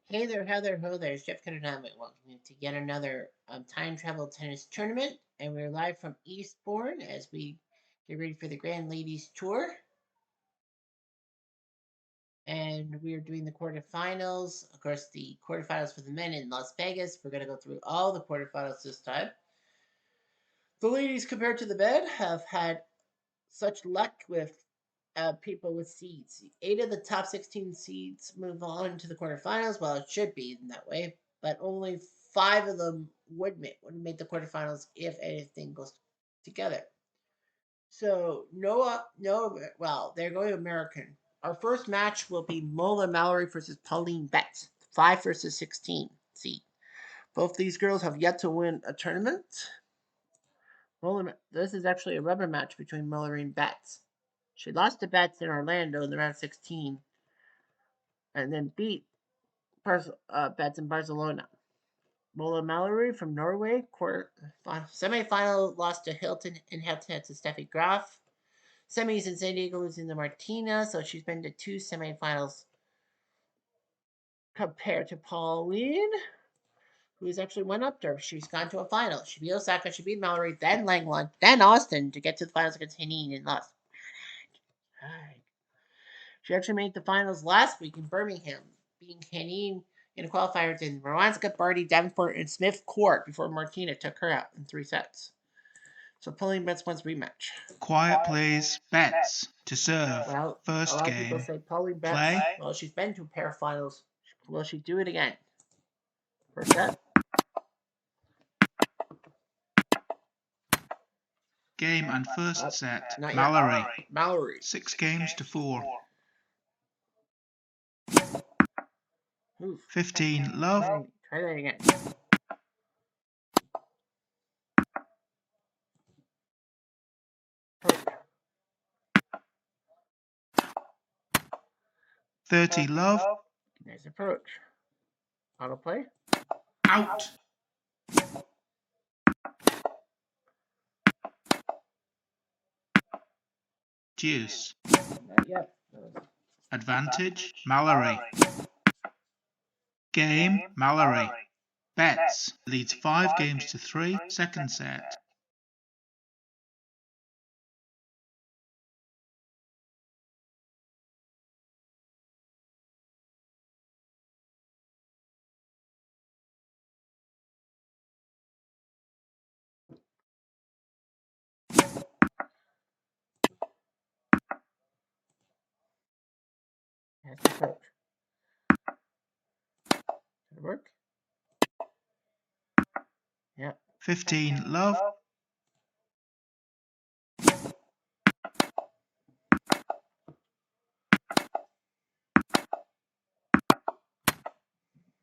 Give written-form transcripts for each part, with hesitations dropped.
Hey there, how there, ho there. It's Jeff Kennedy. Welcome to yet another time travel tennis tournament. And we're live from Eastbourne as we get ready for the Grand Ladies Tour. And we are doing the quarterfinals. Of course, the quarterfinals for the men in Las Vegas. We're going to go through all the quarterfinals this time. The ladies, compared to the men, have had such luck with people with seeds. 8 of the top 16 seeds move on to the quarterfinals. Well, it should be in that way, but only 5 of them would make the quarterfinals if anything goes together. So well, they're going American. Our first match will be Mola Mallory versus Pauline Betts, 5 versus 16 seed. Both these girls have yet to win a tournament. This is actually a rubber match between Mallory and Betts. She lost to Betts in Orlando in the round of 16 and then beat Betts in Barcelona. Mola Mallory from Norway, semifinal lost to Hilton and head-to-head to Steffi Graf. Semis in San Diego losing to Martina, so she's been to 2 semifinals compared to Pauline, who's actually went up there. She's gone to a final. She beat Osaka, she beat Mallory, then Langland, then Austin to get to the finals against Henin and lost. She actually made the finals last week in Birmingham, beating Henin in a qualifier in Rowanska, Barty, Davenport, and Smith Court before Martina took her out in 3 sets. So Pauline Betts wants rematch. Quiet, please. Betts to serve. Well, First a lot game. of people say Pauline Betts. Play. Well, she's been to a pair of finals. Will she do it again? First set. Game and first set. Not yet. Mallory. Mallory. 6 games to 4. Oof. 15 love. Try that again. Approach. 30 love. Nice approach. Autoplay. Out. Deuce. Not yet. Advantage. Mallory. Game. Mallory. Betts leads 5 games to 3. Second set. Nice approach. Did it work? Yeah. 15 love.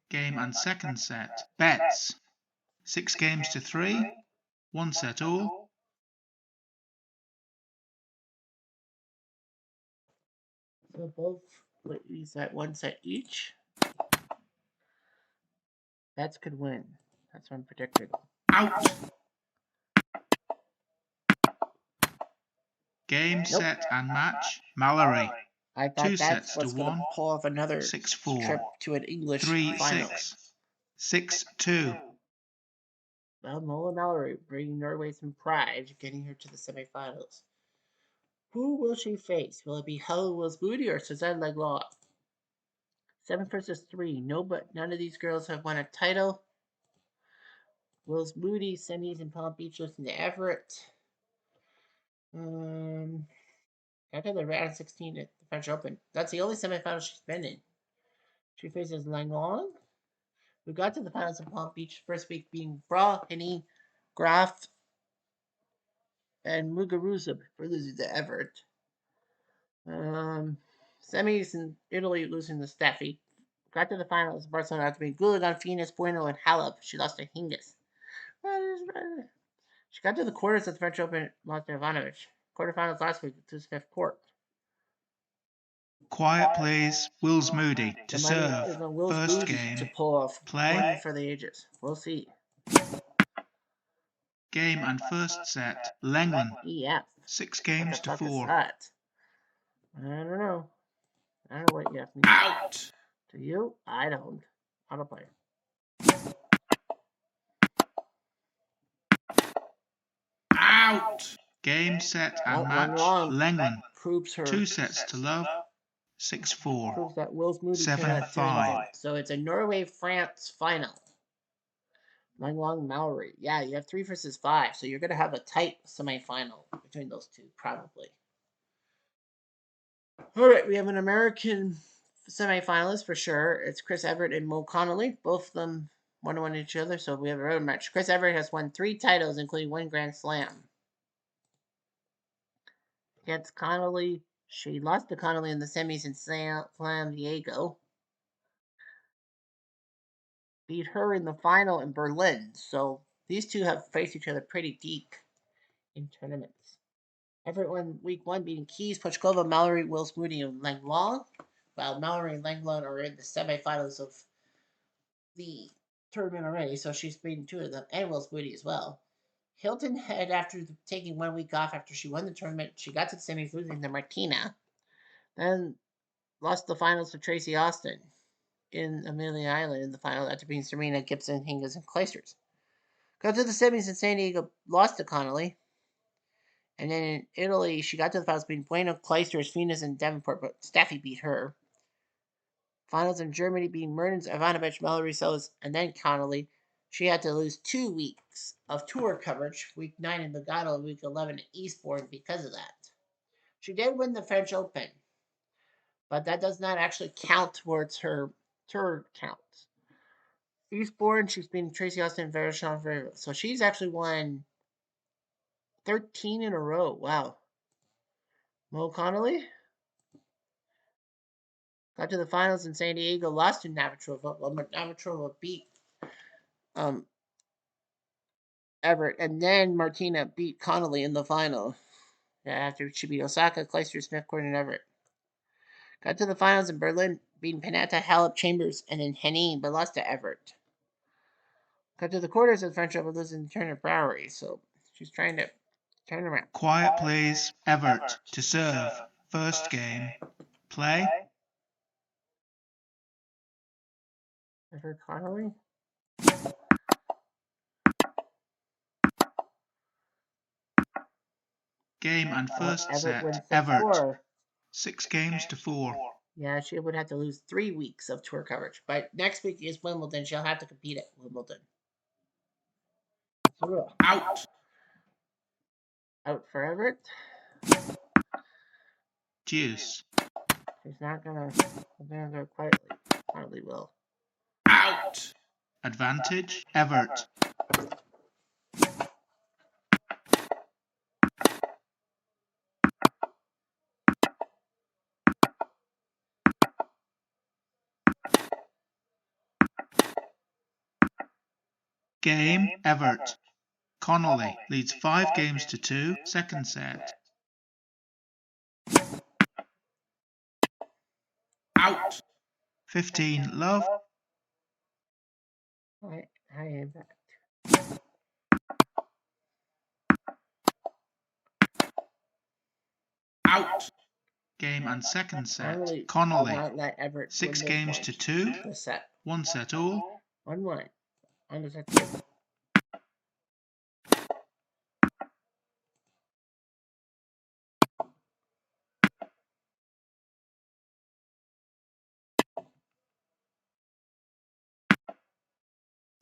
Game and second set. Betts 6 games to 3. 1 set all. So both ladies at 1 set each. Betts could win. That's what I'm predicting. Out. Game, set, and match. Mallory. I thought 2 Betts sets was to going 1. to pull off another 6-4. trip to an English 3-6. final. 6-2. Well, Mola Mallory bringing Norway some pride, getting her to the semifinals. Who will she face? Will it be Hella Wills Moody or Suzanne Leglois? 7 versus 3. None of these girls have won a title. Wills Moody, semis in Palm Beach, losing to Everett. Got to the round 16 at the French Open. That's the only semifinal she's been in. She faces Langlong, who got to the finals in Palm Beach first week, being Bra, Henny, Graf, and Muguruza for losing to Everett. Semis in Italy losing to Steffi. Got to the finals. Barcelona had to be Guligan, Phoenix, Bueno, and Halep. She lost to Hingis. She got to the quarters of the French Open, lost to Ivanovic. Quarterfinals last week to Smith Court. Quiet, please. Wills Moody to serve. First Moody game. to pull off. Play. For the ages. We'll see. Game and first set. Lenglen. Yeah. 6 games to 4. I don't know. I don't know what you have. Out. Do you? I don't. Autoplay. Out! Game, set, and match. Lenglen. Proves her. 2 sets to love. 6-4. Proves that Wills Moody 7-5. So it's a Norway-France final. Lenglen Mallory. Yeah, you have 3 versus 5, so you're going to have a tight semifinal between those two, probably. All right, we have an American semifinalist for sure. It's Chris Evert and Mo Connolly. Both of them 1-1 each other, so we have a road match. Chris Evert has won 3 titles, including 1 Grand Slam. Against Connolly, she lost to Connolly in the semis in San Diego. Beat her in the final in Berlin. So these two have faced each other pretty deep in tournaments. Evert won week 1, beating Keys, Pochkova, Mallory, Wills Moody, and Langlaw. While Mallory and Langlaw are in the semifinals of the tournament already, so she's beaten 2 of them, and Wills Moody as well. Hilton had, after taking 1 week off after she won the tournament, she got to the semis, losing to Martina. Then lost the finals to Tracy Austin in Amelia Island in the final after beating Serena, Gibson, Hingis, and Clijsters. Got to the semis in San Diego, lost to Connolly. And then in Italy, she got to the finals beating Bueno, Clijsters, Venus, and Davenport, but Steffi beat her. Finals in Germany beating Mertens, Ivanovic, Mallory Sells, and then Connolly. She had to lose 2 weeks of tour coverage, week 9 in Lugano and week 11 in Eastbourne because of that. She did win the French Open, but that does not actually count towards her tour counts. Eastbourne, she's been Tracy Austin, Verashon, so she's actually won 13 in a row. Wow. Mo Connolly got to the finals in San Diego, lost to Navratilova. Well, Navratilova beat Evert, and then Martina beat Connolly in the final. After she beat Osaka, Clijsters, Smith, Court, and Everett. Got to the finals in Berlin, beating Panatta, Halep, Chambers, and then Henin, but lost to Everett. Got to the quarters of the French Open, losing to Turner Bowery, so she's trying to turn around. Quiet, please. Evert to serve. First game. Play. Everett Connolly. Game and first set. Evert. 6 games to 4. Yeah, she would have to lose 3 weeks of tour coverage. But next week is Wimbledon. She'll have to compete at Wimbledon. Out. Out for Everett. Deuce. She's not gonna advance her quietly. Hardly will. Out. Advantage. Evert. Game. Evert. Connolly leads 5 games to 2. Second set. Out. 15. Love. High impact. Out. Game and second set. Connolly. 6 games to 2. 1 set all. 1-1. On to set 2.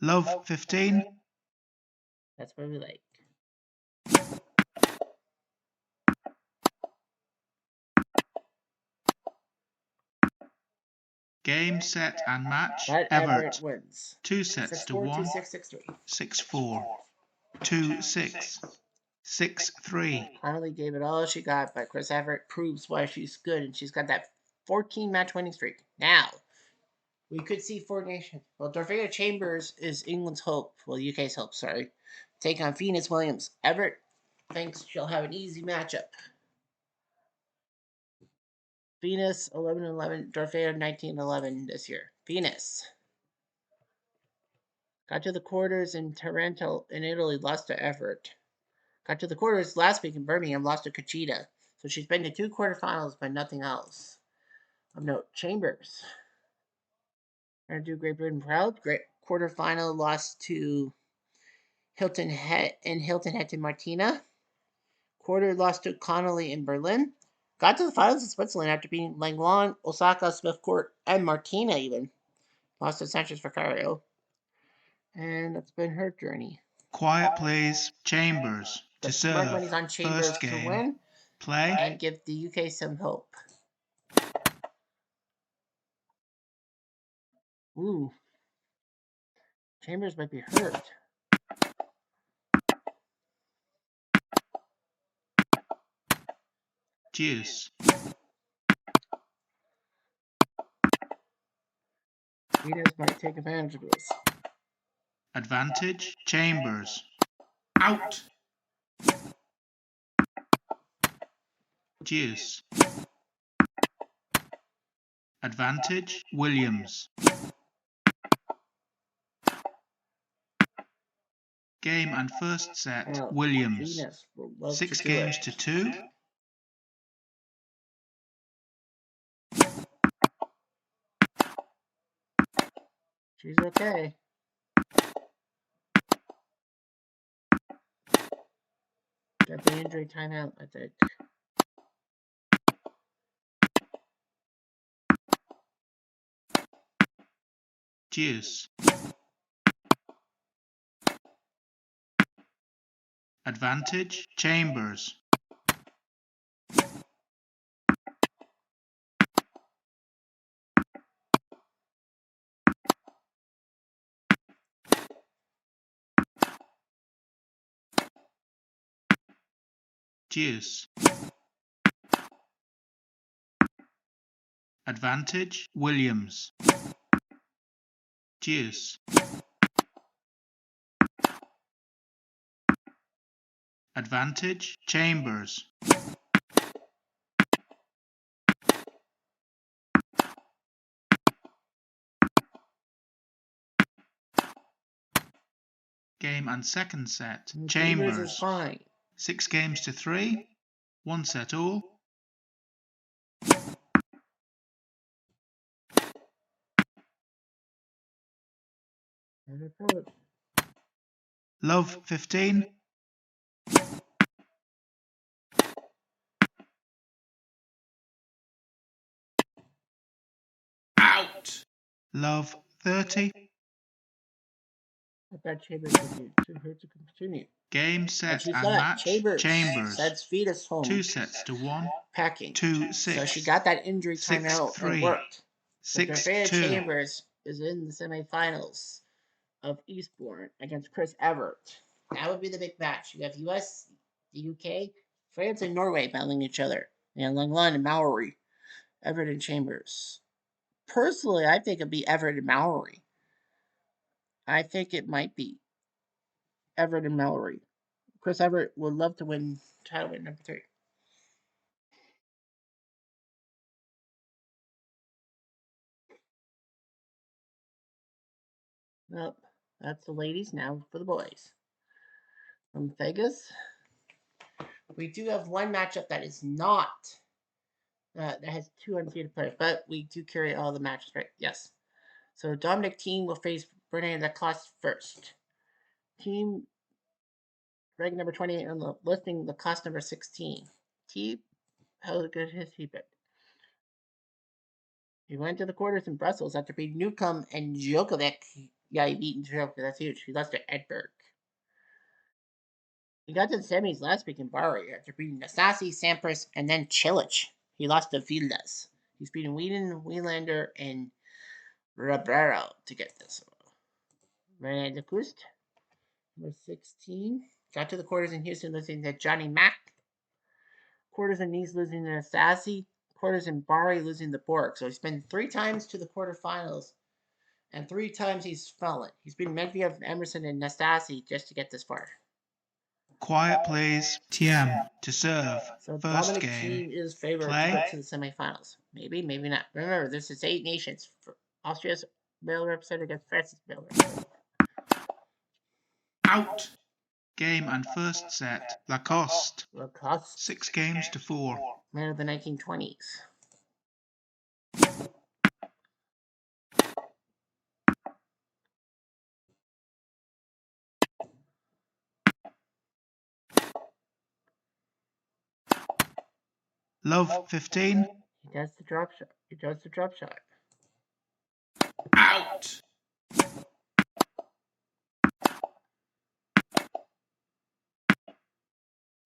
Love 15. That's what we like. Game, set, and match. But Evert wins. 2 sets to 1. 6-4. 2-6. 6-3. Connolly gave it all she got, but Chris Evert proves why she's good, and she's got that 14 match winning streak. Now, we could see 4 nations. Well, Dorothea Chambers is England's hope. Well, UK's hope, sorry. Take on Venus Williams. Evert thinks she'll have an easy matchup. Venus 11-11, Dorothea 19-11 this year. Venus got to the quarters in Taranto in Italy, lost to Evert. Got to the quarters last week in Birmingham, lost to Kachida. So she's been to 2 quarterfinals, but nothing else. Of note, Chambers Gonna do Great Britain proud. Great quarterfinal lost to Hilton Head to Martina. Quarter lost to Connolly in Berlin. Got to the finals in Switzerland after beating Langlois, Osaka, Smithcourt, and Martina even. Lost to Sanchez Vicario. And that's been her journey. Quiet Plays Chambers to serve. Money's on Chambers First game. to win. Play. And give the UK some hope. Ooh. Chambers might be hurt. Deuce. Venus might take advantage of this. Advantage. Chambers. Out. Deuce. Advantage. Williams. Game and first set. Williams. 6 games to 2. She's okay. Got the injury timeout, I think. Deuce. Advantage. Chambers. Deuce. Advantage. Williams. Deuce. Advantage. Chambers. Game and second set. Chambers. Is fine. 6 games to 3. 1 set all. Love 15. Out. Love 30. I bet Chambers would hurt to continue. Game, set, and match. Chambers. Sends Fetus home. 2 sets to 1. Packing. 2-6. So she got that injury timeout and worked. 6-2. Chambers is in the semifinals of Eastbourne against Chris Evert. That would be the big match. You have US, the UK, France, and Norway battling each other. And Langlois and Mallory. Evert and Chambers. Personally, I think it'd be Evert and Mallory. I think it might be Evert and Mallory. Chris Evert would love to win title win number 3. Nope. That's the ladies. Now for the boys. From Vegas. We do have one matchup that is not that has 2 undefeated players, but we do carry all the matches, right? Yes. So Dominic Thiem will face Bernard Lacoste first. Thiem, rank number 28 on the listing, Lacoste number 16. Thiem, how good has he been? He went to the quarters in Brussels after beating Newcomb and Djokovic. Yeah, he beat Djokovic. That's huge. He lost to Edberg. He got to the semis last week in Bari after beating Nastase, Sampras, and then Cilic. He lost to Vildas. He's beaten Whedon, Wielander, and Ribeiro to get this. René Lacoste, number 16. Got to the quarters in Houston, losing to Johnny Mack. Quarters in Nice, losing to Nastase. Quarters in Bari, losing to Borg. So he's been 3 times to the quarterfinals, and 3 times he's fallen. He's beaten Medvedev, Emerson, and Nastase just to get this far. Quiet Plays Thiem to serve. So First Dominic game. Thiem is favored to get to the semifinals. Maybe, maybe not. Remember, this is 8 nations. Austria's male representative against France's male representative. Out. Game and first set. Lacoste. 6 games to 4. Man of the 1920s. Love 15. He does the drop shot. He does the drop shot. Out.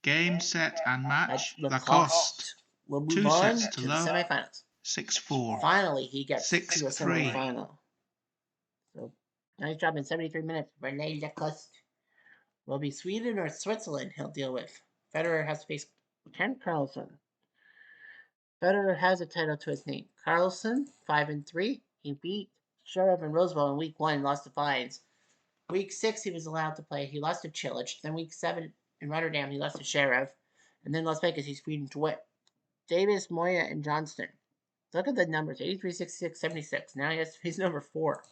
Game, set, and match. Lacoste. We'll move 2 on sets to the love. semifinals. 6-4. Finally, he gets 6-3. to a semifinal. So, nice job in 73 minutes. René Lacoste. Will be Sweden or Switzerland he'll deal with. Federer has to face Ken Carlsen. Federer has a title to his name. Carlsen, 5-3. He beat Sharov and Rosewall in week 1 and lost to Fines. Week 6 he was allowed to play. He lost to Cilic. Then week 7 in Rotterdam he lost to Sharov. And then Las Vegas he's beaten to Davis, Moya, and Johnston. Look at the numbers. 83, 66, 76. Now he's number 4.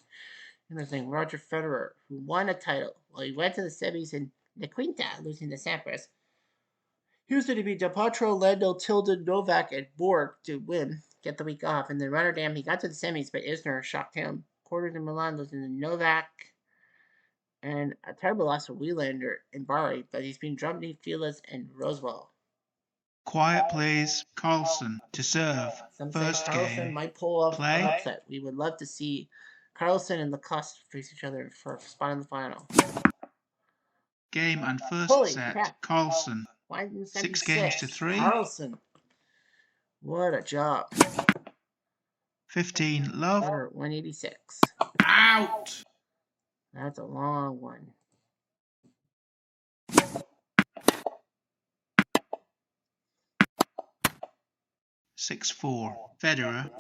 And there's named Roger Federer, who won a title. Well, he went to the semis in La Quinta, losing to Sampras. Houston to beat Del Potro, Lendl, Tilden, Novak, and Borg to win, get the week off. And then Rotterdam, he got to the semis, but Isner shocked him. Quarters in Milan, losing to Novak. And a terrible loss for Wielander and Bari, but he's been Drumney, Fieldless, and Rosewall. Quiet, please. Carlsen to serve. Some First say Carlsen game. might pull off Play. an upset. We would love to see Carlsen and Lacoste face each other for a spot in the final. Game and first set. Crap. Carlsen. 6 games to 3. Carlsen. What a job. 15 love. 186. Out. That's a long one. (6-4) Federer.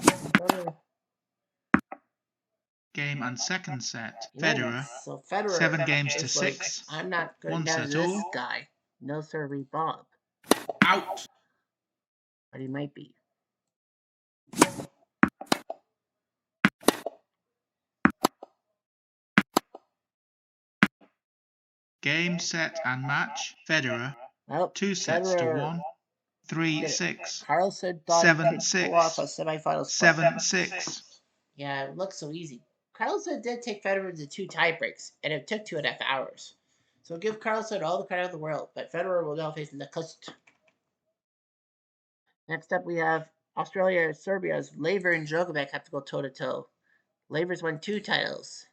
Game and second set. Federer. So Federer 7 games to 6. I'm not going 1 down set to this all. guy. No sirree, Bob. Out. But he might be. Game, set, and match. Federer. Well, 2 sets Federer to 1. 3-6. Carlsen thought 7-6. he could pull off a semifinal spot. 7-6. Yeah, it looks so easy. Carlsen did take Federer to 2 tiebreaks, and it took 2.5 hours. So give Carlsen all the credit in the world, but Federer will now face Lacoste. Next up, we have Australia and Serbia's Laver and Djokovic have to go toe-to-toe. Laver's won 2 titles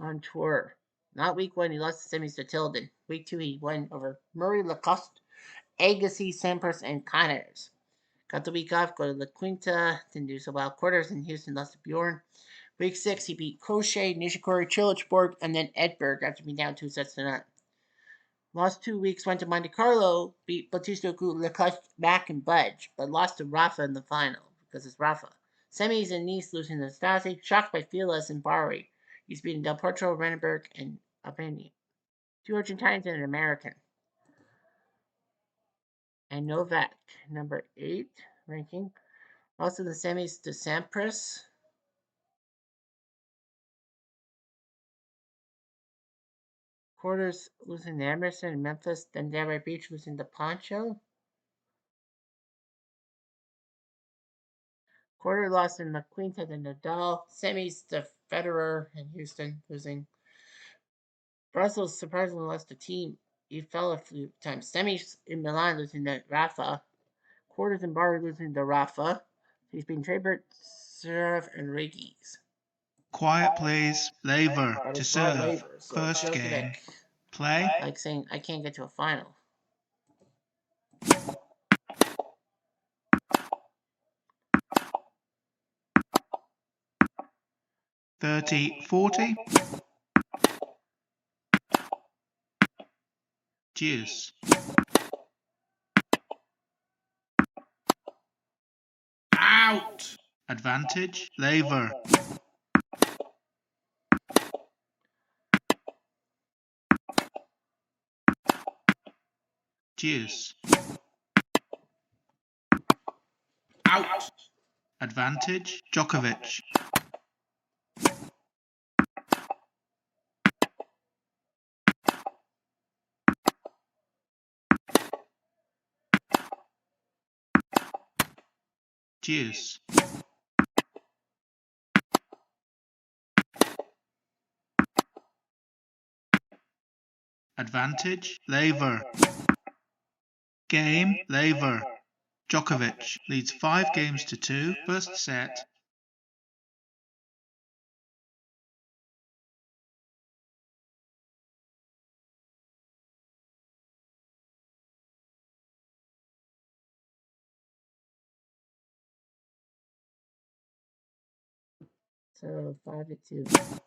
on tour. Not week 1, he lost the semis to Tilden. Week 2, he won over Murray, Lacoste, Agassi, Sampras, and Connors. Got the week off, go to La Quinta, didn't do so well. Quarters in Houston, lost to Bjorn. Week 6, he beat Crochet, Nishikori, Cilic, Borg, and then Edberg after being down 2 sets to none. Lost 2 weeks, went to Monte Carlo, beat Bautista Agut, Lacoste, Mack, and Budge, but lost to Rafa in the final because it's Rafa. Semis in Nice, losing to Stasi, shocked by Fieldless and Bari. He's beaten Del Potro, Renneberg, and Albania. 2 Argentines and an American. And Novak, number 8 ranking. Also the semis to Sampras. Quarters losing to Emerson in Memphis, then Delray Beach losing to Poncho. Quarter loss in La Quinta to Nadal. Semis to Federer in Houston losing. Brussels surprisingly lost to Team. He fell a few times. Semis in Milan losing to Rafa. Quarters in Bari losing to Rafa. He's been Trabert, Serve, and Riggies. Quiet, please. Laver to serve. First game. Play. Like saying, I can't get to a final. (30-40) Deuce. Out. Advantage. Laver. Deuce. Out. Advantage. Djokovic. Deuce. Advantage. Laver. Game. Laver. Djokovic leads 5 games to 2, first set. So 5-2.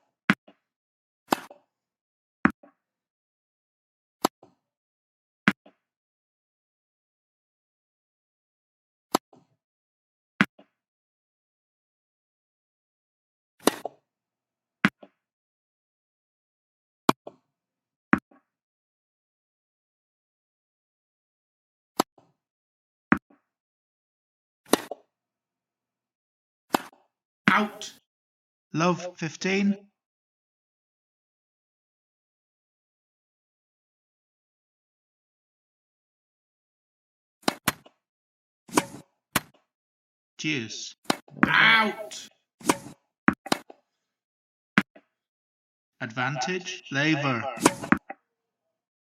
Out. Love 15. Deuce. Out. Advantage. Laver.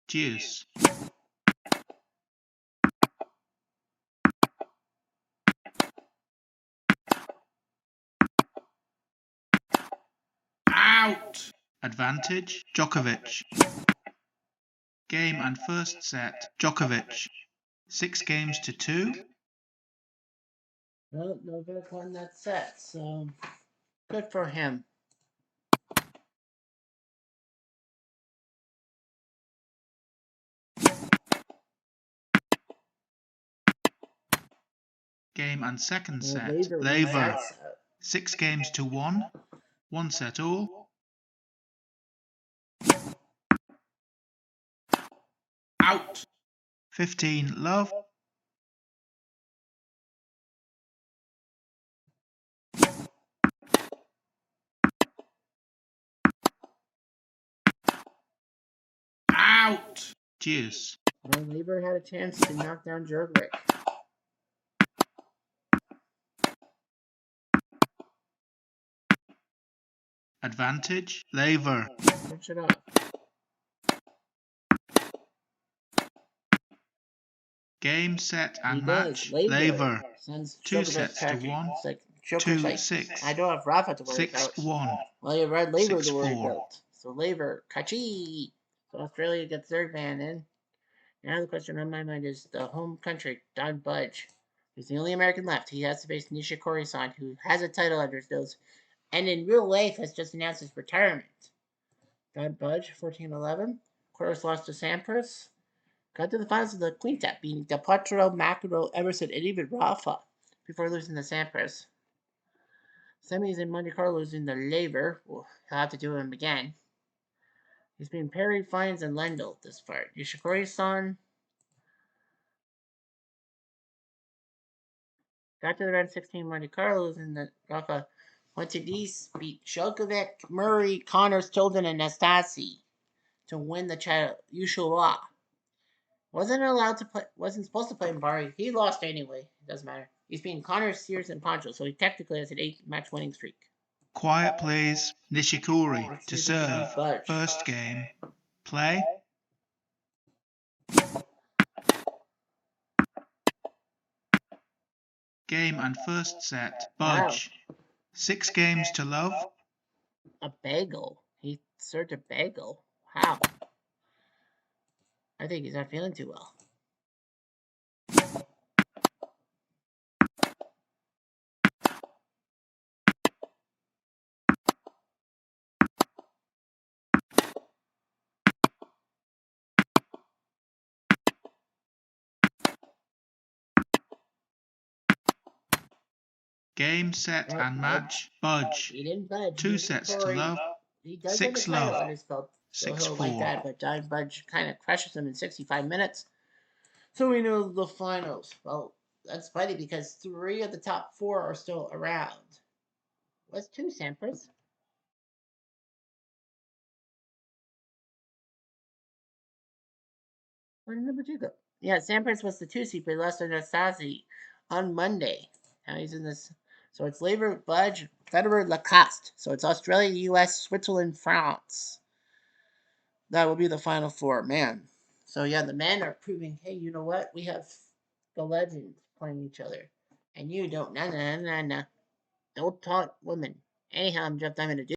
Deuce. Out. Advantage. Djokovic. Game and first set. Djokovic. 6 games to 2. Well, Novak won that set, so good for him. Game and second set. Laver. 6 games to 1. 1 set all. Out. 15 love. Out. Deuce. Well, Laver had a chance to knock down Djokovic. Advantage. Laver. Switch it off. Game, set, and match. Laver. 2 sets to 1. Like, 2-6. I don't have Rafa to worry about. 6-1. Well, you have Laver to worry 6-4. about. So Laver, Kachi. So Australia gets their ban in. Now the question on my mind is the home country, Don Budge. He's the only American left. He has to face Nishikori-san, who has a title under his nose, and in real life has just announced his retirement. Don Budge, 14-11. Of course, lost to Sampras. Got to the finals of the Quintet, beating Del Potro, McEnroe, Emerson, and even Rafa before losing to Sampras. Semis in Monte Carlo losing to Laver. Well, he'll have to do him again. He's been Perry, Fines, and Lendl this far. Nishikori-san got to the round 16 Monte Carlo losing to Rafa. Went to these, beat Djokovic, Murray, Connors, Tilden, and Nastase to win the title. Ushua wasn't allowed to play. Wasn't supposed to play in Bari. He lost anyway. It doesn't matter. He's beating Connors, Sears, and Poncho, so he technically has an 8-match winning streak. Quiet, please. Nishikori to serve. First game. Play. Game and first set. Budge. Wow. 6 games to love. A bagel. He served a bagel. Wow. I think he's not feeling too well. Game, set, and match. Budge. He didn't budge. 2 sets to love. He does 6 have a title love. on his belt, so 6-4. like that, but Don Budge kind of crushes him in 65 minutes. So we know the finals. Well, that's funny because 3 of the top 4 are still around. What's 2 Sampras? Where did number 2 go? Yeah, Sampras was the 2 seed, but he lost to Nastase on Monday. Now he's in this. So it's Laver, Budge, Federer, Lacoste. So it's Australia, U.S., Switzerland, France. That will be the final 4, man. So yeah, the men are proving, hey, you know what? We have the legends playing each other. And you don't, nah. Don't taunt women. Anyhow, I'm going to do